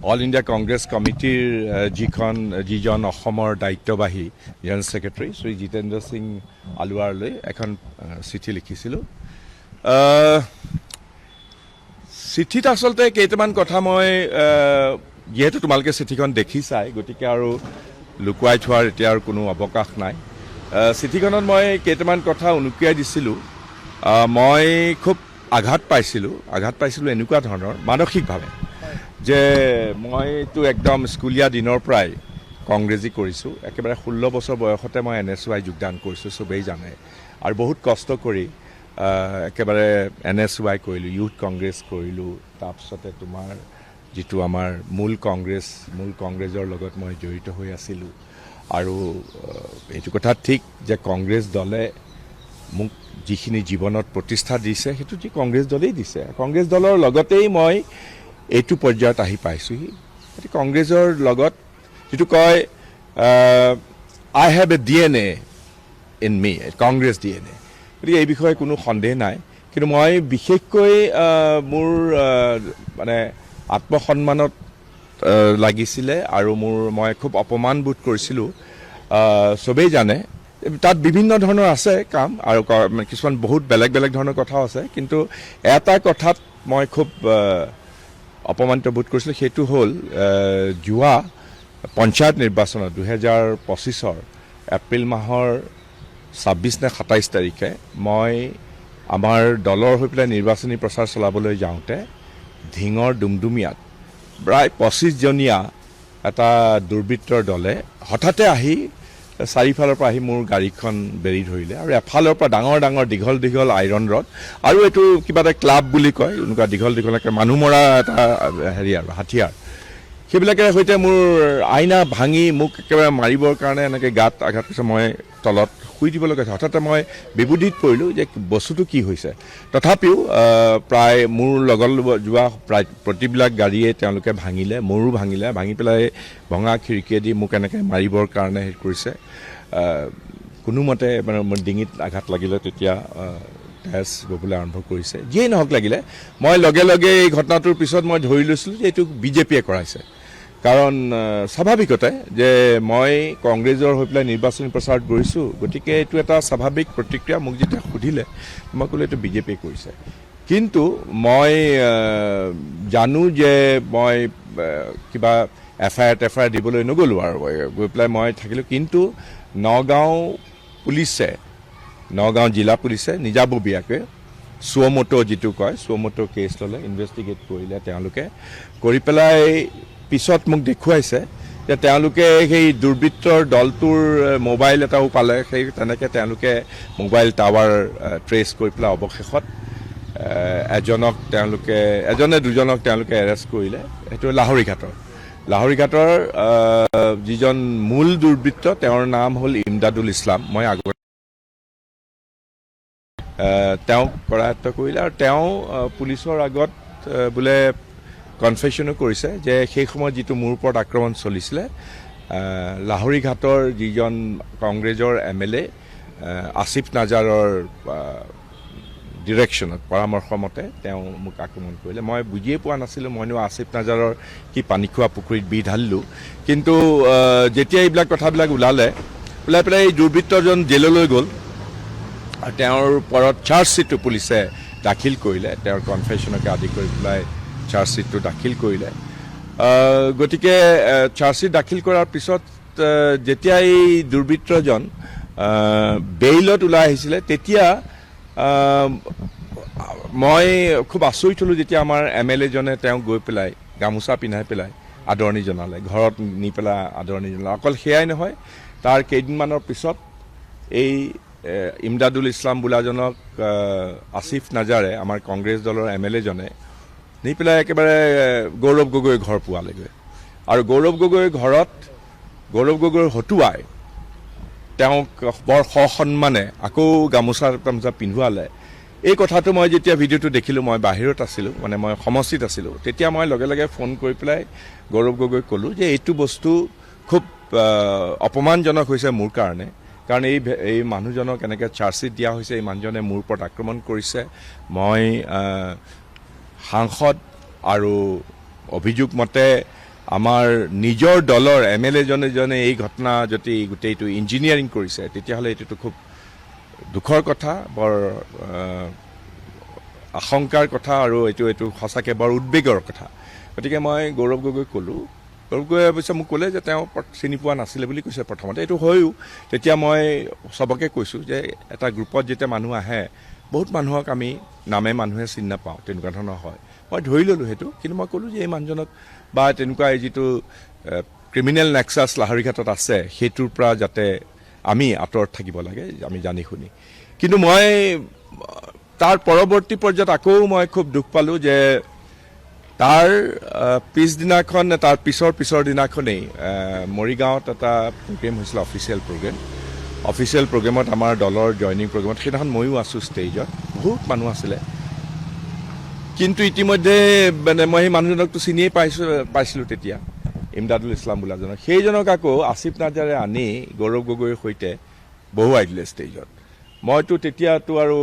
All India Congress কমিটিৰ যিজন অসমৰ দায়িত্ববাহী জেনেৰেল ছেক্ৰেটাৰী শ্ৰী জিতেন্দ্ৰ সিং আলৱাৰলৈ এখন চিঠি লিখিছিলোঁ। চিঠিত আচলতে কেইটামান কথা মই যিহেতু তোমালোকে চিঠিখন দেখিছাই, গতিকে আৰু লুকুৱাই থোৱাৰ এতিয়া আৰু কোনো অৱকাশ নাই। চিঠিখনত মই কেইটামান কথা উনুকিয়াই দিছিলোঁ। মই খুব আঘাত পাইছিলোঁ এনেকুৱা ধৰণৰ মানসিকভাৱে যে মইতো একদম স্কুলীয়া দিনৰ পৰাই কংগ্ৰেছী কৰিছোঁ। একেবাৰে 16 বছৰ বয়সতে মই NSY যোগদান কৰিছোঁ, চবেই জানে। আৰু বহুত কষ্ট কৰি একেবাৰে NSY কৰিলোঁ, ইউথ কংগ্ৰেছ কৰিলোঁ। তাৰপিছতে তোমাৰ যিটো আমাৰ মূল কংগ্ৰেছৰ লগত মই জড়িত হৈ আছিলোঁ। আৰু এইটো কথা ঠিক যে কংগ্ৰেছ দলে মোক যিখিনি জীৱনত প্ৰতিষ্ঠা দিছে সেইটো যি কংগ্ৰেছ দলেই দিছে। কংগ্ৰেছ দলৰ লগতেই মই এইটো পৰ্যায়ত আহি পাইছোঁহি। কংগ্ৰেছৰ লগত যিটো কয় I have a DNA in me, Congress DNA, গতিকে এই বিষয়ে কোনো সন্দেহ নাই। কিন্তু মই বিশেষকৈ মোৰ মানে আত্মসন্মানত লাগিছিলে আৰু মই খুব অপমান বোধ কৰিছিলোঁ। চবেই জানে তাত বিভিন্ন ধৰণৰ আছে কাম আৰু কিছুমান বহুত বেলেগ ধৰণৰ কথাও আছে, কিন্তু এটা কথাত মই খুব অপমানিত বোধ কৰিছিলোঁ। সেইটো হ'ল যোৱা পঞ্চায়ত নিৰ্বাচনত 2025 এপ্ৰিল মাহৰ 26 নে 27 তাৰিখে মই আমাৰ দলৰ হৈ পেলাই নিৰ্বাচনী প্ৰচাৰ চলাবলৈ যাওঁতে ধিঙৰ ডুমডুমিয়াত প্ৰায় 25জনীয়া এটা দুৰ্বৃত্তৰ দলে হঠাতে আহি চাৰিফালৰ পৰা আহি মোৰ গাড়ীখন বেৰি ধৰিলে আৰু এফালৰ পৰা ডাঙৰ দীঘল আইৰণ ৰড আৰু এইটো কিবা এটা ক্লাব বুলি কয়, এনেকুৱা দীঘলকৈ মানুহ মৰা এটা হেৰি আৰু হাথিয়াৰ, সেইবিলাকে সৈতে মোৰ আইনা ভাঙি মোক একেবাৰে মাৰিবৰ কাৰণে এনেকৈ গাত আঘাত কৰিছে। মই তলত শুই দিব লগা হৈছে। হঠাতে মই বিবুধিত পৰিলোঁ যে বস্তুটো কি হৈছে। তথাপিও প্ৰায় মোৰ লগত যোৱা প্ৰায় প্ৰতিবিলাক গাড়ীয়ে তেওঁলোকে ভাঙিলে, মোৰো ভাঙি পেলাই ভঙা খিৰিকীয়েদি মোক এনেকৈ মাৰিবৰ কাৰণে হেৰি কৰিছে। কোনোমতে মানে মোৰ ডিঙিত আঘাত লাগিলে, তেতিয়া তেজ ববলৈ আৰম্ভ কৰিছে। যিয়েই নহওক লাগিলে, মই লগে এই ঘটনাটোৰ পিছত মই ধৰি লৈছিলোঁ যে এইটো বিজেপিয়ে কৰাইছে। কাৰণ স্বাভাৱিকতে যে মই কংগ্ৰেছৰ হৈ পেলাই নিৰ্বাচনী প্ৰচাৰত গৈছোঁ, গতিকে এইটো এটা স্বাভাৱিক প্ৰতিক্ৰিয়া। মোক যেতিয়া সুধিলে মই ক'লোঁ এইটো বিজেপিয়ে কৰিছে। কিন্তু মই জানো যে মই কিবা FIR দিবলৈ নগ'লোঁ আৰু গৈ পেলাই মই থাকিলোঁ। কিন্তু নগাঁও জিলা পুলিচে নিজাববীয়াকৈ চুৱমটো যিটো কয়, চুৱমটো কেছ ল'লে, ইনভেষ্টিগেট কৰিলে তেওঁলোকে। কৰি পেলাই পিছত মোক দেখুৱাইছে যে তেওঁলোকে সেই দুৰ্বৃত্তৰ দলটোৰ মোবাইল এটাও পালে। তেনেকৈ তেওঁলোকে মোবাইল টাৱাৰ ট্ৰেচ কৰি পেলাই অৱশেষত এজনে দুজনক তেওঁলোকে এৰেষ্ট কৰিলে। সেইটো লাহৰীঘাটৰ যিজন মূল দুৰ্বৃত্ত, তেওঁৰ নাম হ'ল ইমদাদুল ইছলাম। মই আগত তেওঁক কৰায়ত্ব কৰিলে আৰু তেওঁ পুলিচৰ আগত বোলে কনফেশ্যনো কৰিছে যে সেই সময়ত যিটো মোৰ ওপৰত আক্ৰমণ চলিছিলে, লাহৰীঘাটৰ যিজন কংগ্ৰেছৰ MLA আসিফ নাজাৰৰ ডিৰেকশ্যনত, পৰামৰ্শ মতে তেওঁ মোক আক্ৰমণ কৰিলে। মই বুজিয়ে পোৱা নাছিলোঁ। মইনো আসিফ নাজাৰৰ কি পানী খোৱা পুখুৰীত বিহ ঢালিলোঁ। কিন্তু যেতিয়া এইবিলাক কথাবিলাক ওলাই পেলাই এই দুৰ্বৃত্তজন জেললৈ গ'ল আৰু তেওঁৰ ওপৰত চাৰ্জশ্বিটটো পুলিচে দাখিল কৰিলে। তেওঁৰ কনফেশ্যনকে আদি কৰি পেলাই চাৰ্জশ্বিটটো দাখিল কৰিলে। গতিকে চাৰ্জশ্বিট দাখিল কৰাৰ পিছত যেতিয়া এই দুৰ্বৃত্তজন বেইলত ওলাই আহিছিলে, তেতিয়া মই খুব আচৰিত হ'লোঁ যেতিয়া আমাৰ MLA জনে তেওঁক গৈ পেলাই গামোচা পিন্ধাই পেলাই আদৰণি জনালে, ঘৰত নি পেলাই আদৰণি জনালে। অকল সেয়াই নহয়, তাৰ কেইদিনমানৰ পিছত এই ইমদাদুল ইছলাম বোলাজনক আসিফ নাজাৰে, আমাৰ কংগ্ৰেছ দলৰ MLA জনে নি পেলাই একেবাৰে গৌৰৱ গগৈৰ ঘৰ পোৱালেগৈ। আৰু গৌৰৱ গগৈৰ হতুৱাই তেওঁক বৰ সসন্মানে আকৌ গামোচা পিন্ধোৱালে। এই কথাটো মই যেতিয়া ভিডিঅ'টো দেখিলোঁ, মই বাহিৰত আছিলোঁ, মানে মই সমষ্টিত আছিলোঁ, তেতিয়া মই লগে ফোন কৰি পেলাই গৌৰৱ গগৈক ক'লোঁ যে এইটো বস্তু খুব অপমানজনক হৈছে মোৰ কাৰণে। কাৰণ এই মানুহজনক এনেকৈ চাৰ্জশ্বিট দিয়া হৈছে, এই মানুহজনে মোৰ ওপৰত আক্ৰমণ কৰিছে। মই সাংসদ আৰু অভিযোগ মতে আমাৰ নিজৰ দলৰ MLA জনে এই ঘটনা যদি গোটেইটো ইঞ্জিনিয়াৰিং কৰিছে তেতিয়াহ'লে এইটোতো খুব দুখৰ কথা, বৰ আশংকাৰ কথা, আৰু এইটো সঁচাকৈ বৰ উদ্বেগৰ কথা। গতিকে মই গৌৰৱ গগৈক ক'লোঁ। গৌৰৱ গগৈয়ে অৱশ্যে মোক ক'লে যে তেওঁ চিনি পোৱা নাছিলে বুলি কৈছে প্ৰথমতে। এইটো হয়ও। তেতিয়া মই চবকে কৈছোঁ যে এটা গ্ৰুপত যেতিয়া মানুহ আহে, বহুত মানুহক আমি নামে মানুহে চিনি নাপাওঁ, তেনেকুৱা ধৰণৰ হয়। মই ধৰি ল'লোঁ সেইটো, কিন্তু মই ক'লোঁ যে এই মানুহজনক বা তেনেকুৱা এই যিটো ক্ৰিমিনেল নেক্সাছ লাহৰীঘাটত আছে সেইটোৰ পৰা যাতে আমি আঁতৰত থাকিব লাগে, আমি জানি শুনি। কিন্তু মই তাৰ পৰৱৰ্তী পৰ্যায়ত আকৌ মই খুব দুখ পালোঁ যে তাৰ পিছদিনাখন, তাৰ পিছৰ দিনাখনেই মৰিগাঁৱত এটা প্ৰগ্ৰেম হৈছিল, অফিচিয়েল প্ৰগ্ৰেমত আমাৰ দলৰ জইনিং প্ৰগ্ৰেমত। সেইদিনাখন ময়ো আছোঁ ষ্টেজত, বহুত মানুহ আছিলে। কিন্তু ইতিমধ্যে মানে মই সেই মানুহজনকতো চিনিয়ে পাইছিলোঁ তেতিয়া, ইমদাদুল ইছলাম বোলাজনক। সেইজনক আকৌ আসিফ নাজাৰে আনি গৌৰৱ গগৈৰ সৈতে বহুৱাই দিলে ষ্টেজত। মইতো তেতিয়াতো আৰু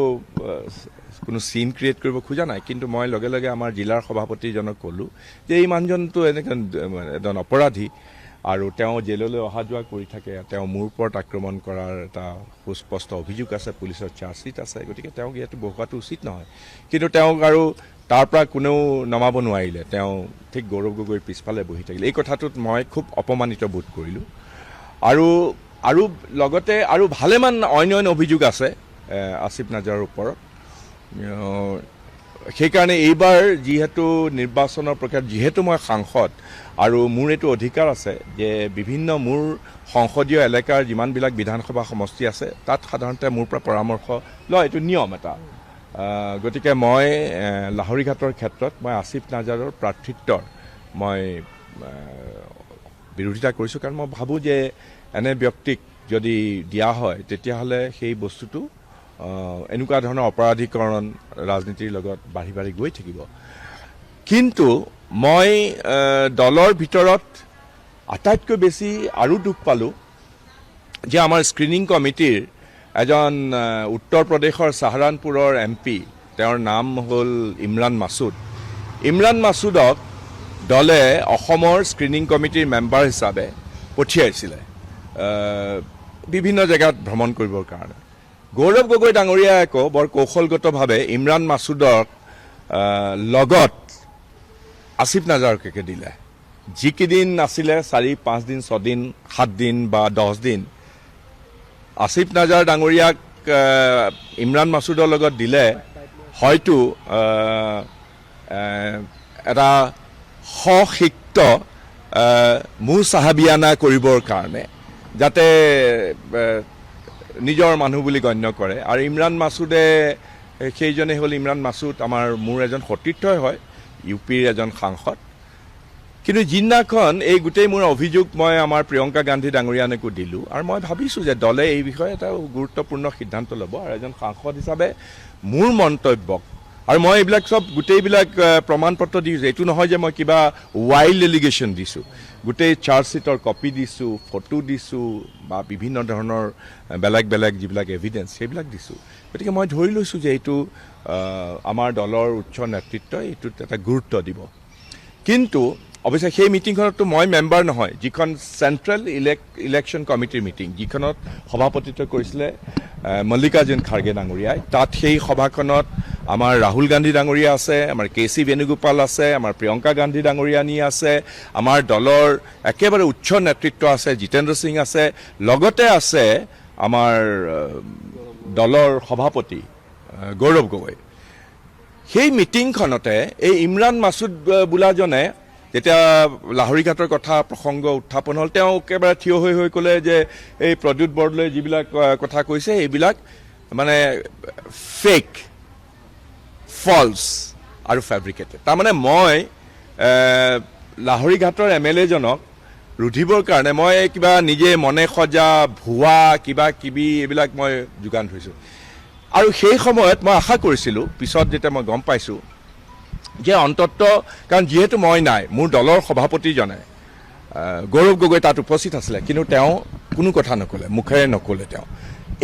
কোনো চিন ক্ৰিয়েট কৰিব খোজা নাই, কিন্তু মই লগে লগে আমাৰ জিলাৰ সভাপতিজনক ক'লোঁ যে এই মানুহজনটো এনেকৈ এজন অপৰাধী, আৰু তেওঁ জেললৈ অহা যোৱা কৰি থাকে, তেওঁ মোৰ ওপৰত আক্ৰমণ কৰাৰ এটা সুস্পষ্ট অভিযোগ আছে, পুলিচৰ চাৰ্জশ্বীট আছে, গতিকে তেওঁক ইয়াতো বহুৱাটো উচিত নহয়। কিন্তু তেওঁক আৰু তাৰ পৰা কোনেও নমাব নোৱাৰিলে, তেওঁ ঠিক গৌৰৱ গগৈৰ পিছফালে বহি থাকিলে। এই কথাটোত মই খুব অপমানিত বোধ কৰিলোঁ। আৰু লগতে আৰু ভালেমান অন্য অভিযোগ আছে আসিফ নাজাৰৰ ওপৰত। সেইকাৰণে এইবাৰ যিহেতু নিৰ্বাচনৰ প্ৰক্ৰিয়াত, যিহেতু মই সাংসদ আৰু মোৰ এইটো অধিকাৰ আছে যে বিভিন্ন মোৰ সংসদীয় এলেকাৰ যিমানবিলাক বিধানসভা সমষ্টি আছে তাত সাধাৰণতে মোৰ পৰা পৰামৰ্শ লয়, এইটো নিয়ম এটা। গতিকে মই লাহৰীঘাটৰ ক্ষেত্ৰত মই আসিফ নাজাৰৰ প্ৰাৰ্থিত্বৰ মই বিৰোধিতা কৰিছোঁ, কাৰণ মই ভাবোঁ যে এনে ব্যক্তিক যদি দিয়া হয় তেতিয়াহ'লে সেই বস্তুটো এনেকুৱা ধৰণৰ অপৰাধীকৰণ ৰাজনীতিৰ লগত বাঢ়ি বাঢ়ি গৈ থাকিব। কিন্তু মই দলৰ ভিতৰত আটাইতকৈ বেছি আৰু দুখ পালোঁ যে আমাৰ স্ক্ৰিনিং কমিটিৰ এজন উত্তৰ প্ৰদেশৰ চাহাৰানপুৰৰ MP, তেওঁৰ নাম হ'ল ইমৰান মাছুদক দলে অসমৰ স্ক্ৰিনিং কমিটিৰ মেম্বাৰ হিচাপে পঠিয়াইছিলে বিভিন্ন জেগাত ভ্ৰমণ কৰিবৰ কাৰণে। গৌৰৱ গগৈ ডাঙৰীয়াই আকৌ বৰ কৌশলগতভাৱে ইমৰান মাছুদক লগত আসিফ নাজাৰকে দিলে। যিকেইদিন আছিলে 4, 5 দিন, 6 দিন, 7 দিন বা 10 দিন, আসিফ নাজাৰ ডাঙৰীয়াক ইমৰান মাছুদৰ লগত দিলে হয়তো এটা সশিক্ত মুচাহাবিয়ানা কৰিবৰ কাৰণে, যাতে নিজৰ মানুহ বুলি গণ্য কৰে। আৰু ইমৰান মাছুদে, সেইজনে হ'ল ইমৰান মাছুদ মোৰ এজন সতীৰ্থই হয়, UPৰ এজন সাংসদ। কিন্তু যিদিনাখন এই গোটেই মোৰ অভিযোগ মই আমাৰ প্ৰিয়ংকা গান্ধী ডাঙৰীয়ানকো দিলোঁ, আৰু মই ভাবিছোঁ যে দলে এই বিষয়ে এটা গুৰুত্বপূৰ্ণ সিদ্ধান্ত ল'ব, আৰু এজন সাংসদ হিচাপে মোৰ মন্তব্যক, আৰু মই এইবিলাক চব গোটেইবিলাক প্ৰমাণ পত্ৰ দিছোঁ, এইটো নহয় যে মই কিবা ৱাইল্ড এলিগেশ্যন দিছোঁ, গোটেই চাৰ্জশ্বীটৰ কপি দিছোঁ, ফটো দিছোঁ, বা বিভিন্ন ধৰণৰ বেলেগ যিবিলাক এভিডেঞ্চ সেইবিলাক দিছোঁ। গতিকে মই ধৰি লৈছোঁ যে এইটো আমাৰ দলৰ উচ্চ নেতৃত্বই এইটোত এটা গুৰুত্ব দিব। কিন্তু অৱশ্যে সেই মিটিংখনততো মই মেম্বাৰ নহয়, যিখন চেণ্ট্ৰেল ইলেকশ্যন কমিটিৰ মিটিং, যিখনত সভাপতিত্ব কৰিছিলে মল্লিকাৰ্জুন খাৰ্গে ডাঙৰীয়াই। তাত সেই সভাখনত আমাৰ ৰাহুল গান্ধী ডাঙৰীয়া আছে, আমাৰ KC বেণুগোপাল আছে, আমাৰ প্ৰিয়ংকা গান্ধী ডাঙৰীয়ানী আছে, আমাৰ দলৰ একেবাৰে উচ্চ নেতৃত্ব আছে, জিতেন্দ্ৰ সিং আছে, লগতে আছে আমাৰ দলৰ সভাপতি গৌৰৱ গগৈ। সেই মিটিংখনতে এই ইমৰান মাছুদ বোলাজনে যেতিয়া লাহৰীঘাটৰ কথা প্ৰসংগ উত্থাপন হ'ল, তেওঁ একেবাৰে থিয় হৈ ক'লে যে এই প্ৰদ্যুৎ বৰদলৈ যিবিলাক কথা কৈছে এইবিলাক মানে ফেক, ফলছ আৰু ফেব্ৰিকেটেড। তাৰমানে মই লাহৰীঘাটৰ MLA জনক ৰুধিবৰ কাৰণে মই কিবা নিজে মনে সজা ভুৱা কিবা কিবি এইবিলাক মই যোগান ধৰিছোঁ। আৰু সেই সময়ত মই আশা কৰিছিলোঁ, পিছত যেতিয়া মই গম পাইছোঁ যে অন্ততঃ, কাৰণ যিহেতু মই নাই, মোৰ দলৰ সভাপতিজনে গৌৰৱ গগৈ তাত উপস্থিত আছিলে, কিন্তু তেওঁ কোনো কথা নক'লে, মুখেৰে নক'লে। তেওঁ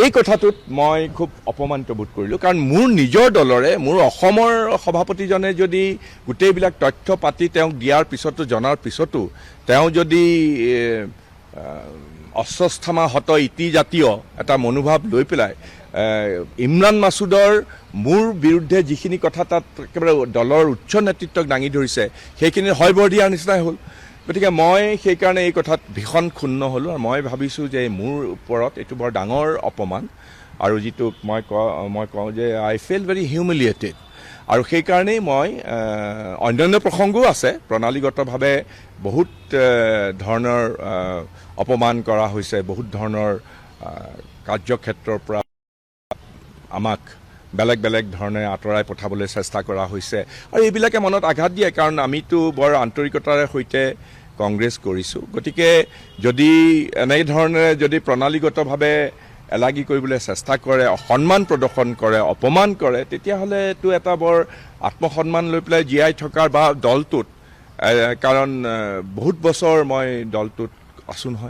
এই কথাটোত মই খুব অপমানিত বোধ কৰিলোঁ, কাৰণ মোৰ নিজৰ দলৰে মোৰ অসমৰ সভাপতিজনে যদি গোটেইবিলাক তথ্য পাতি তেওঁক দিয়াৰ পিছতো জনাৰ পিছতো তেওঁ যদি অস্বস্থামা হত ইতি জাতীয় এটা মনোভাৱ লৈ পেলাই ইমৰান মাছুদৰ মোৰ বিৰুদ্ধে যিখিনি কথা তাত একেবাৰে দলৰ উচ্চ নেতৃত্বক দাঙি ধৰিছে সেইখিনি হয়বৰ দিয়াৰ নিচিনাই হ'ল। গতিকে মই সেইকাৰণে এই কথাত ভীষণ ক্ষুণ্ণ হ'লোঁ আৰু মই ভাবিছোঁ যে মোৰ ওপৰত এইটো বৰ ডাঙৰ অপমান আৰু যিটো মই কওঁ যে আই ফিল ভেৰি হিউমিলিয়েটেড। আৰু সেইকাৰণেই মই অন্যান্য প্ৰসংগও আছে, প্ৰণালীগতভাৱে বহুত ধৰণৰ অপমান কৰা হৈছে, বহুত ধৰণৰ কাৰ্যক্ষেত্ৰৰ পৰা আমাক বেলেগ বেলেগ ধৰণে আঁতৰাই পঠাবলৈ চেষ্টা কৰা হৈছে আৰু এইবিলাকে মনত আঘাত দিয়ে, কাৰণ আমিতো বৰ আন্তৰিকতাৰে সৈতে কংগ্ৰেছ কৰিছোঁ। গতিকে যদি এনেধৰণে যদি প্ৰণালীগতভাৱে এলাগী কৰিবলৈ চেষ্টা কৰে, অসন্মান প্ৰদৰ্শন কৰে, অপমান কৰে, তেতিয়াহ'লেতো এটা বৰ আত্মসন্মান লৈ পেলাই জীয়াই থকাৰ বা দলটোত, কাৰণ বহুত বছৰ মই দলটোত আছোঁ নহয়।